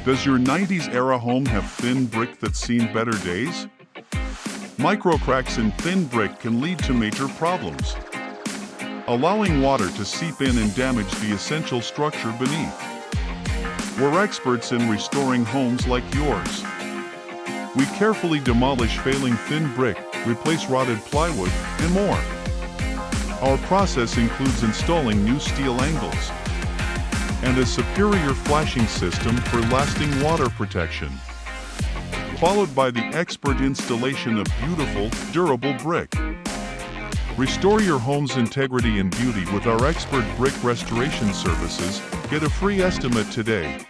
Does your 90s era home have thin brick that's seen better days? Microcracks in thin brick can lead to major problems, allowing water to seep in and damage the essential structure beneath. We're experts in restoring homes like yours. We carefully demolish failing thin brick, replace rotted plywood, and more. Our process includes installing new steel angles and a superior flashing system for lasting water protection, followed by the expert installation of beautiful, durable brick. Restore your home's integrity and beauty with our expert brick restoration services. Get a free estimate today.